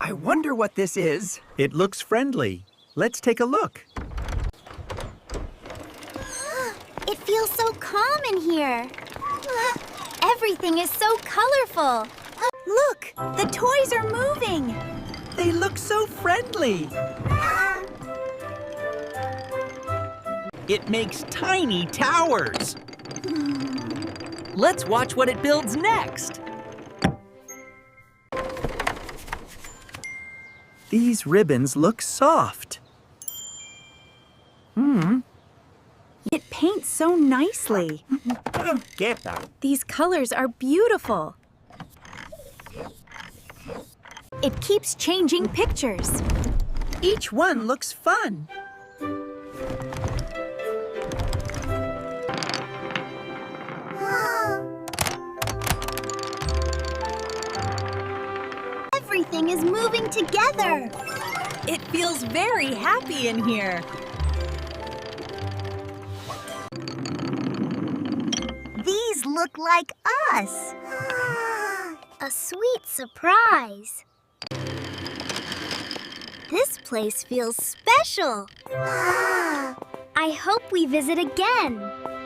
I wonder what this is. It looks friendly. Let's take a look. It feels so calm in here. Everything is so colorful. Look, the toys are moving. They look so friendly. It makes tiny towers. Let's watch what it builds next. These ribbons look soft. It paints so nicely. These colors are beautiful. It keeps changing pictures. Each one looks fun. Everything is moving together. It feels very happy in here. These look like us. A sweet surprise. This place feels special. I hope we visit again.